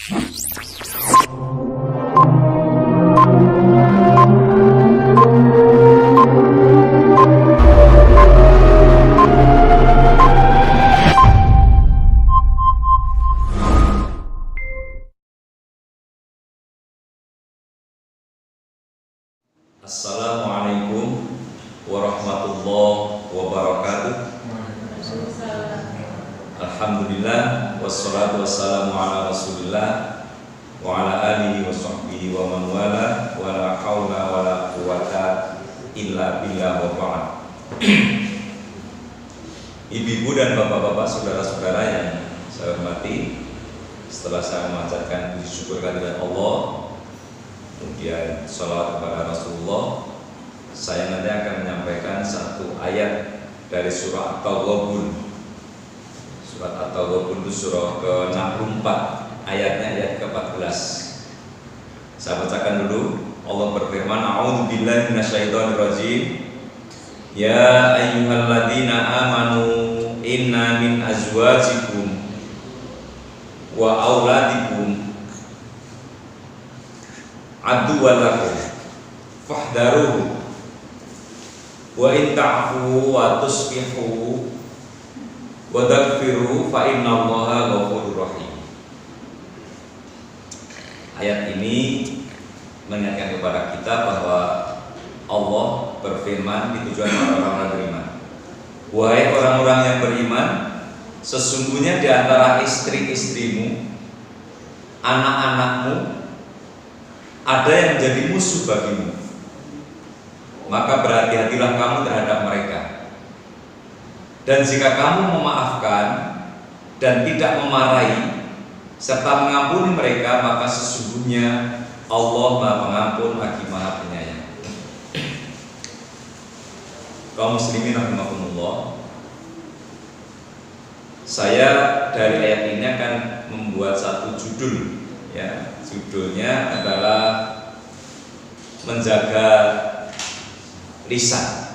Assalamualaikum warahmatullahi wabarakatuh. Alhamdulillah wassalatu wassalamu ala Rasulillah wa ala alihi wa sahbihi wa man wala wa la haula wa la quwata illa billah wa ba'd. Ibu-ibu dan bapak-bapak, saudara-saudara yang saya hormati, setelah saya memanjatkan puji syukur kehadirat Allah, kemudian sholawat kepada Rasulullah, saya nanti akan menyampaikan satu ayat dari surah At-Taghabun. Surat At-Taghabun itu surah ke-64, ayatnya ayat ke-14. Saya bacakan dulu. Allah berfirman, a'udzubillahi minasyaitonirrajim. Ya ayyuhalladzina amanu inna min azwajikum wa auladikum aduwwan lakum fahdharuhu wa in ta'fu wa tusbihu wa taghfiru fa innallaha ghafurur rahim. Ayat ini mengingatkan kepada kita bahwa Allah berfirman di tujuan orang-orang beriman. Wahai orang-orang yang beriman, sesungguhnya di antara istri-istrimu, anak-anakmu ada yang menjadi musuh bagimu, maka berhati-hatilah kamu terhadap mereka. Dan jika kamu memaafkan dan tidak memarahi serta mengampuni mereka, maka sesungguhnya Allah Maha Pengampun lagi Maha Penyayang. Kaum muslimin rahimakumullah, saya dari ayat ini akan membuat satu judul, ya. Judulnya adalah menjaga lisan.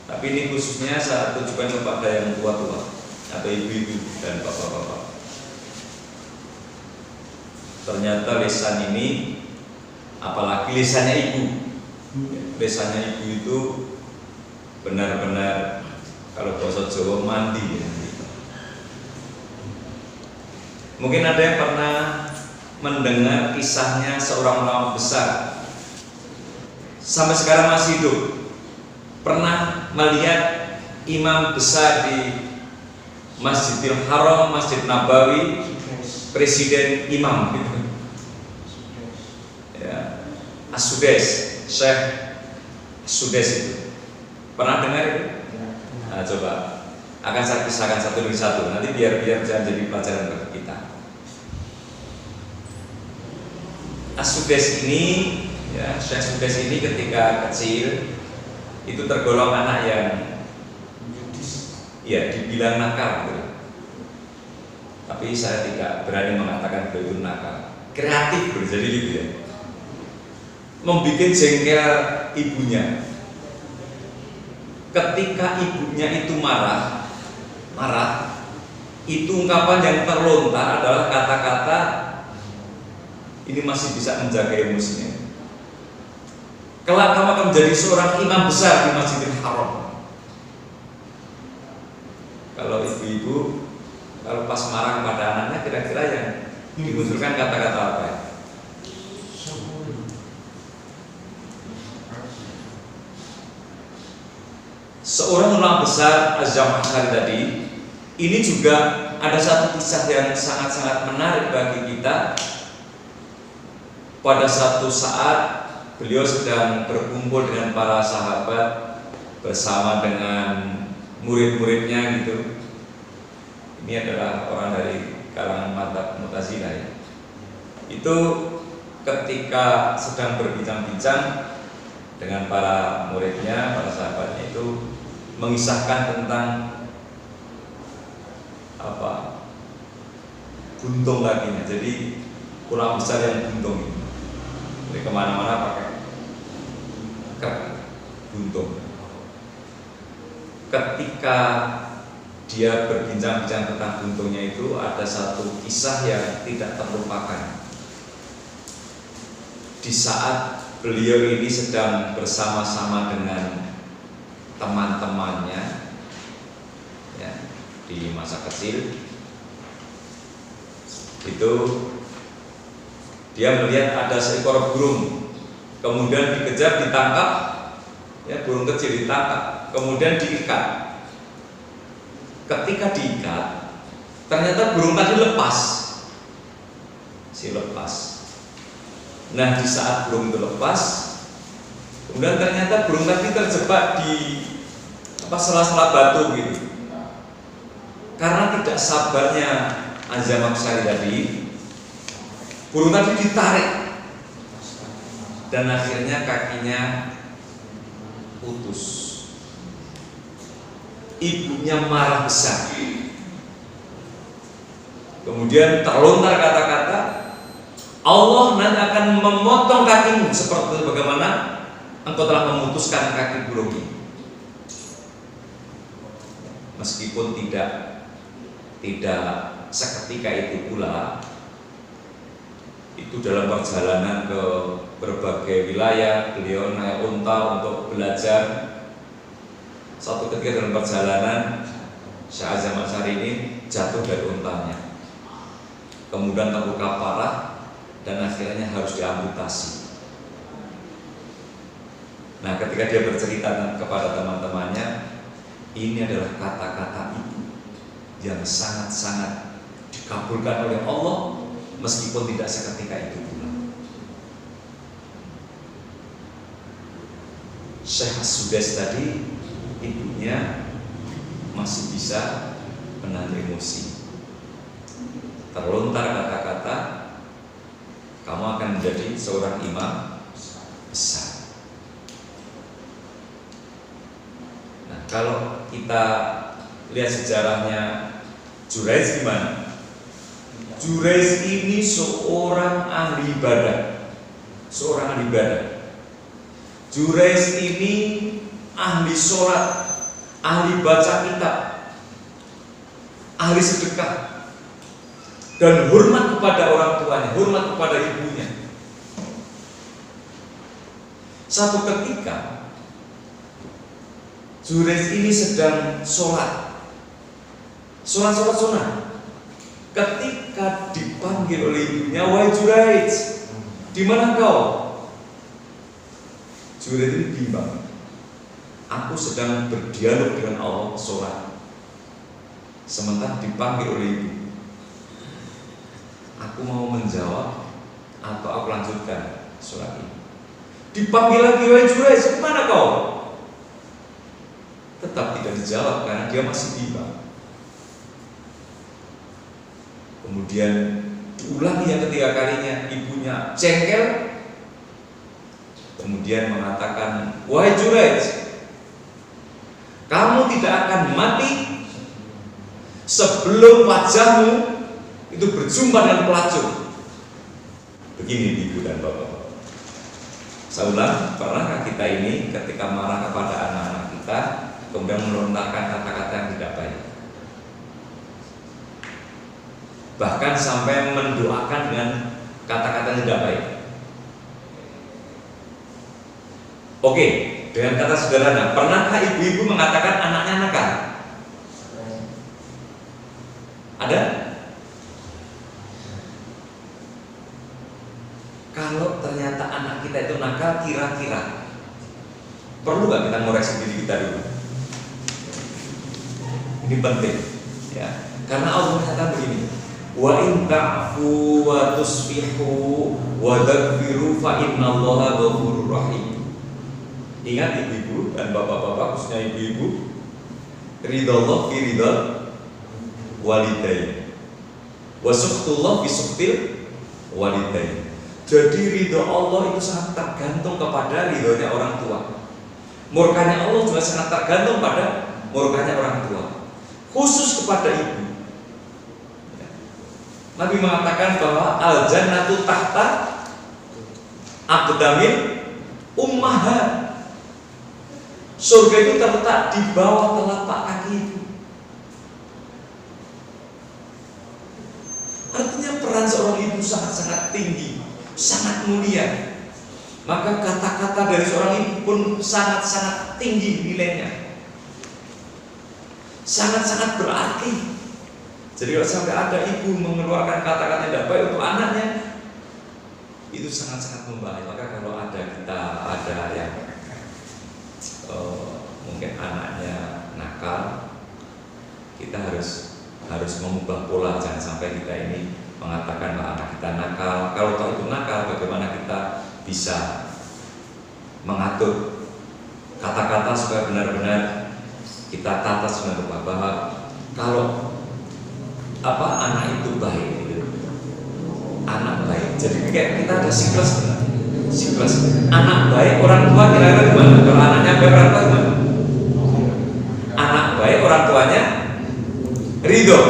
Tapi ini khususnya saya tujukan kepada yang tua-tua atau ibu-ibu dan bapak-bapak. Ternyata lisan ini, apalagi lisannya ibu, lisannya ibu itu benar-benar, kalau bahasa Jawa, mandi. Mungkin ada yang pernah mendengar kisahnya seorang ulama besar, sampai sekarang masih hidup, pernah melihat imam besar di Masjidil Haram, Masjid Nabawi, presiden imam gitu. Ya, As-Sudais, Syekh As-Sudais itu pernah dengar itu? Nah, coba akan saya kisahkan satu demi satu, nanti biar jangan jadi pelajaran bagi kita. As-Sudais ini, ya, Syekh As-Sudais ini ketika kecil itu tergolong anak yang, ya, dibilang nakal gitu. Tapi saya tidak berani mengatakan beliau itu nakal, kreatif gitu, jadi gitu ya, membuat jengkel ibunya. Ketika ibunya itu marah, itu ungkapan yang terlontar adalah kata-kata, ini masih bisa menjaga emosinya. Kelak kamu akan menjadi seorang imam besar di Masjidil Haram. Kalau ibu-ibu, kalau pas marah pada anaknya, kira-kira yang dimunculkan kata-kata apa ya? Seorang ulama besar Az-Zamakhsyari tadi, ini juga ada satu kisah yang sangat-sangat menarik bagi kita. Pada satu saat beliau sedang berkumpul dengan para sahabat bersama dengan murid-muridnya gitu. Ini adalah orang dari kalangan madzhab Mu'tazilah ya. Itu ketika sedang berbincang-bincang dengan para muridnya, para sahabatnya itu mengisahkan tentang apa? Buntung kakinya. Jadi ulama besar yang buntung ini. Jadi kemana-mana pakai buntung. Ketika dia berbincang-bincang tentang buntungnya itu, ada satu kisah yang tidak terlupakan. Di saat beliau ini sedang bersama-sama dengan teman-temannya ya, di masa kecil, itu dia melihat ada seekor burung, kemudian dikejar, ditangkap, ya, burung kecil ditangkap, kemudian diikat. Ketika diikat, ternyata burung tadi lepas. Nah, di saat burung itu lepas, kemudian ternyata burung tadi terjebak di sela-sela batu gitu. Karena tidak sabarnya Azam Aksari tadi, burung tadi ditarik dan akhirnya kakinya putus. Ibunya marah besar. Kemudian terlontar kata-kata, Allah nanti akan memotong kakimu seperti bagaimana engkau telah memutuskan kaki burung ini. Meskipun tidak seketika itu pula, itu dalam perjalanan ke berbagai wilayah, beliau naik unta untuk belajar. Satu ketika dalam perjalanan, Syekh Azam Aksari ini jatuh dari untanya, kemudian terluka parah dan akhirnya harus diamputasi. Nah, ketika dia bercerita kepada teman-temannya, ini adalah kata-kata ibu yang sangat-sangat dikabulkan oleh Allah, meskipun tidak seketika itu pula. Syekh As-Sudais tadi, ibunya masih bisa menahan emosi. Terlontar kata-kata, kamu akan menjadi seorang imam besar. Nah, kalau kita lihat sejarahnya Jurayj gimana? Jurayj ini seorang ahli ibadah. Jurayj ini ahli sholat, ahli baca kitab, ahli sedekah, dan hormat kepada orang tuanya, hormat kepada ibunya. Satu ketika Jurayj ini sedang sholat sunat. Ketika dipanggil oleh ibunya, wahai Jurayj, di mana kau? Jurayj ini bimbang. Aku sedang berdialog dengan Allah sholat, sementara dipanggil oleh ibu. Aku mau menjawab atau aku lanjutkan sholat ini? Dipanggil lagi, wahai Jurayj, kemana kau? Tetap tidak dijawab karena dia masih bimbang. Kemudian diulangi yang ketiga kalinya, ibunya jengkel, kemudian mengatakan, wahai Jurayj, kamu tidak akan mati sebelum wajahmu itu berjumpa dengan pelacur. Begini ibu dan bapak. Saya ulang, pernahkah kita ini ketika marah kepada anak-anak kita, kemudian melontarkan kata-kata yang tidak baik, bahkan sampai mendoakan dengan kata-kata yang tidak baik? Oke, dengan kata sederhana, pernahkah ibu-ibu mengatakan anaknya nakal? Ada? Kalau ternyata anak kita itu nakal, kira-kira perlu nggak kita ngoreksi diri kita dulu? Ini penting, ya. Karena Allah kata begini, wa in ta'fu wa tusbihu wa tagfiru fa innallaha ghafurur rahim. Ingat ibu-ibu dan bapak-bapak, khususnya ibu-ibu, ridallah fi ridal walidain, wa suhtullah fi suhtil walidain. Jadi ridho Allah itu sangat tergantung kepada ridhonya orang tua. Murkanya Allah juga sangat tergantung pada murkanya orang tua, khusus kepada ibu. Nabi mengatakan bahwa al-jannatu tahta aqdamil ummahat. Surga itu terletak di bawah telapak kaki ibu. peran seorang ibu sangat-sangat tinggi, sangat mulia. Maka kata-kata dari seorang ibu pun sangat-sangat tinggi nilainya, sangat-sangat berarti. Jadi kalau sampai ada ibu mengeluarkan kata-kata yang tidak baik untuk anaknya, itu sangat-sangat membahayakan. Maka kalau ada yang mungkin anaknya nakal, kita harus mengubah pola. Jangan sampai kita ini mengatakan bahwa anak kita nakal. Kalau tahu itu nakal, bagaimana kita bisa mengatur kata-kata supaya benar-benar kita tata dengan rupa. Bahwa kalau anak itu baik, anak baik. Jadi kayak kita ada siklus sebenarnya. Siklus anak baik, orang tua kira-kira gimana? Kalau anaknya baik, orang tua gimana? Anak baik, orang tuanya ridho.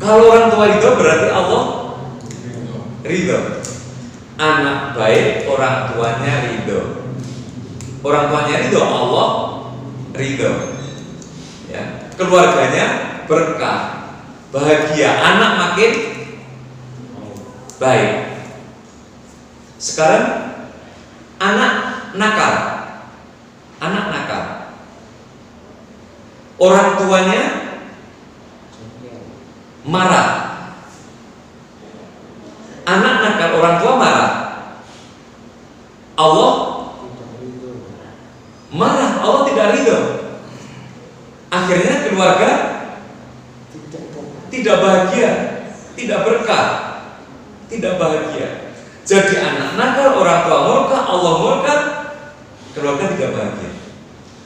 Kalau orang tua ridho berarti Allah ridho. Anak baik, orang tuanya ridho. Orang tuanya ridho, Allah ridho. Ya, keluarganya berkah, bahagia, anak makin baik. Sekarang anak nakal, orang tuanya marah. Anak nakal, orang tua marah. Allah marah, Allah tidak ridho. Akhirnya keluarga tidak bahagia, tidak berkah, tidak bahagia. Jadi anak nakal, orang tua murka, Allah murka, keluarga tidak bahagia.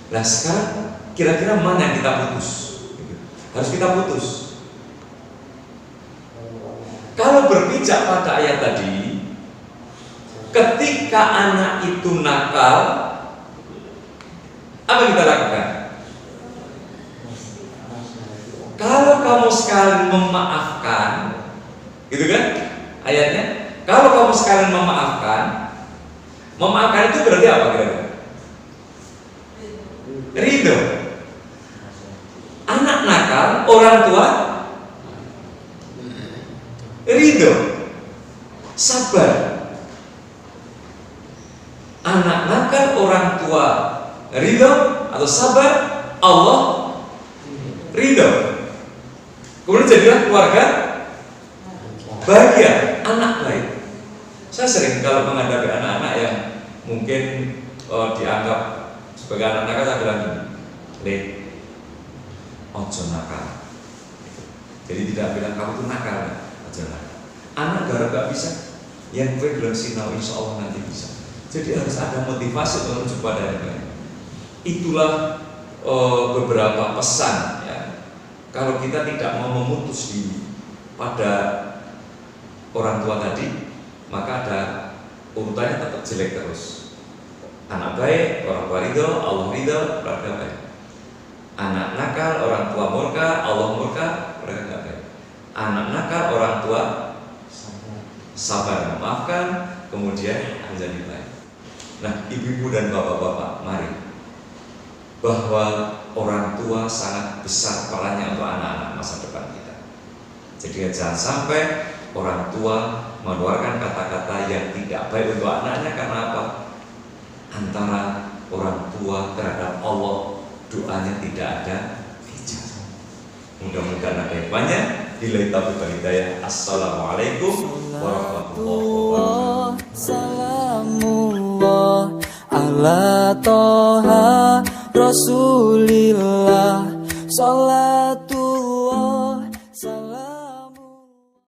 Nah sekarang kira-kira mana yang kita putus? Harus kita putus. Kalau berpijak pada ayat tadi, ketika anak itu nakal, apa yang kita lakukan? Kalau kamu sekalian memaafkan, gitu kan ayatnya? Kalau kamu sekalian memaafkan itu berarti apa kira-kira? Ridho. Anak nakal, orang tua ridho, sabar. Anak nakal, orang tua ridho atau sabar, Allah ridho. Kemudian jadilah keluarga bahagia, anak baik. Saya sering kalau menghadapi anak-anak yang mungkin dianggap sebagai anak nakal, saya bilang gini, "Le, ojo nakal." Jadi tidak bilang kamu tuh nakal, ojo nakal. Anak gara gak bisa, yang gue belum sinau, insya Allah nanti bisa. Jadi harus ada motivasi untuk menuju pada yang baik. Itulah beberapa pesan ya. Kalau kita tidak mau memutus pada orang tua tadi, maka ada urutannya tetap jelek terus. Anak baik, orang tua ridho, Allah ridho, keluarga baik. Anak nakal, orang tua murka, Allah murka, keluarga nggak baik. Anak nakal, orang tua sabar memaafkan, kemudian menjadi baik. Nah, ibu-ibu dan bapak-bapak, mari, bahwa orang tua sangat besar perannya untuk anak-anak masa depan kita. Jadi jangan sampai orang tua mengeluarkan kata-kata yang tidak baik untuk anaknya. Karena apa? Antara orang tua terhadap Allah, doanya tidak ada hijab. Mudah-mudahan ada yang banyak. Billahi taufiq wal hidayah. Assalamualaikum warahmatullahi wabarakatuh. Salamullah ala toha Rasulillah, salatu